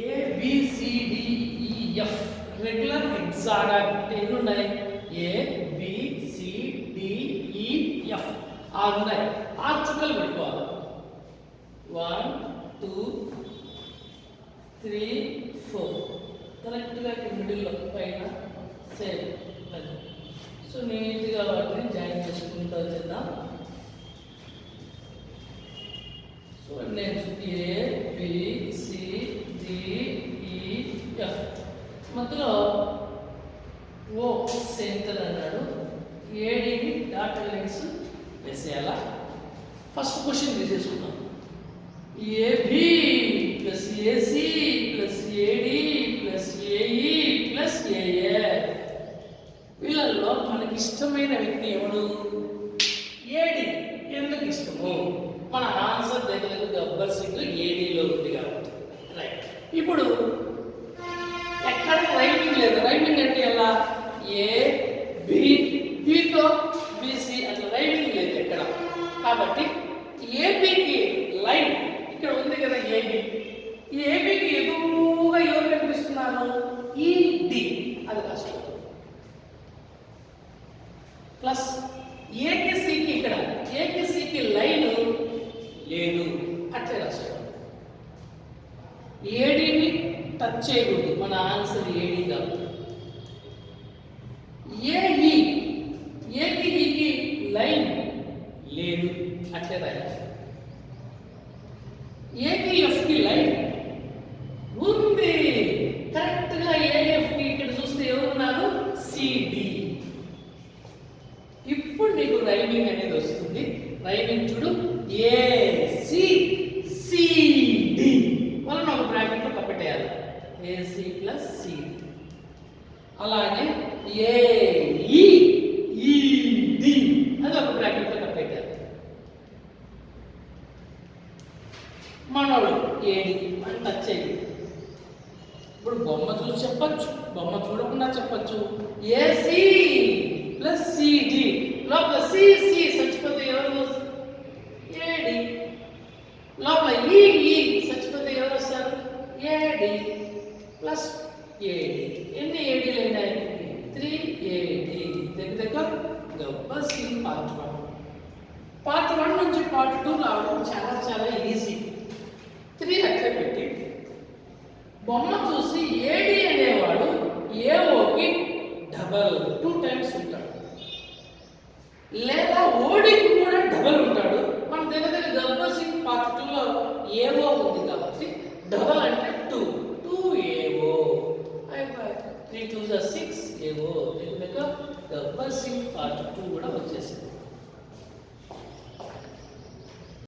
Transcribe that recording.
ABCDEF regular hexagon అంటే ఎన్ని ఉన్నాయి? ABCDEF 6 ఉన్నాయి. 6 చుక్కలు పెట్టుకోవాలి. 1 2 3 4 కరెక్ట్గా మిడిల్లో పైన సేమ్ అది. సో నీట్గా వాటిని జాయిన్ చేసుకుంటూ వచ్చేద్దాం. సో నేను ABCDEF మధ్యలో ఓ సెంటర్ అన్నాడు. ఏడీని డాటెడ్ లైన్స్ వేసేయాలా? ఫస్ట్ క్వశ్చన్ తీసేసుకున్నాం. AB plus AC plus AD plus AE plus AF వీళ్ళల్లో మనకి ఇష్టమైన వ్యక్తి ఎవడు? ఏడి. ఎందుకు ఇష్టము? మన ఆన్సర్ దగ్గర గబ్బర్ సింగ్ ఏడీలో ఉంది కాబట్టి. రైట్. ఇప్పుడు ఎక్కడ రైమింగ్ లేదు. రైమింగ్ అంటే ఎలా? ఏ బి బితో బిసి అట్లా రైమింగ్ లేదు ఎక్కడ. కాబట్టి ఏబికి లైన్ ఇక్కడ ఉంది కదా. ఏబి ఈ ఏబికి ఎదురుగా ఎవరు కనిపిస్తున్నారు? ఈడి. అది కష్టం. ప్లస్ ఏకి సికి ఇక్కడ ఏకి సికి లైన్ లేదు. అట్లే రాసుకోండి. ఏడీని టచ్ చేయకూడదు. మన ఆన్సర్ ఏడీ కాదు. ఏఈ ఏకి ఈకి లైన్ లేదు. అట్లే రాయాలి. ఏకి ఎఫ్కి లైన్ ఉంది. కరెక్ట్గా ఏఎఫ్కి ఇక్కడ చూస్తే ఎవరున్నారు? సిడి. ఇప్పుడు నీకు రైమింగ్ అనేది వస్తుంది. రైమింగ్ చూడు. ఏసి సిడి వాళ్ళని ఒక బ్రాకెట్లో కప్పెట్టేయాలి. ఏసి ప్లస్ సిడి. అలాగే ఏఈ ఈడి అది ఒక బ్రాకెట్లో కప్పెట్టాలి. మనోడు ఏడి అని టచ్ అయ్యి. ఇప్పుడు బొమ్మ చూసి చెప్పచ్చు, బొమ్మ చూడకుండా చెప్పచ్చు. ఏసి ప్లస్ సిడి లోపల సిసి చచ్చిపోతే ఎవరు? ఏడి. లోపల ఈ చచ్చిపోతే ఎవరు వస్తారు? AD plus AD. ఎన్ని ఏడీలు అయినాయి? 3 ఏడి. దగ్గర గబ్బర్ సింగ్ పార్ట్ 1. పార్ట్ 1 నుంచి పార్ట్ 2 రావడం చాలా చాలా ఈజీ. 3 అట్లే పెట్టి బొమ్మ చూసి ఏడి అనేవాడు ఏఓకి డబల్ 2 టైమ్స్ ఉంటాడు. లేదా ఓడికి కూడా డబల్ ఉంటాడు. మన దగ్గర గబ్బర్ సింగ్ పార్ట్ 2లో ఏఓ ఉంది కాబట్టి డబల్ అంటే 2 AO. 3 2 6 AO. Gabbar Singh part 2 కూడా వచ్చేసింది.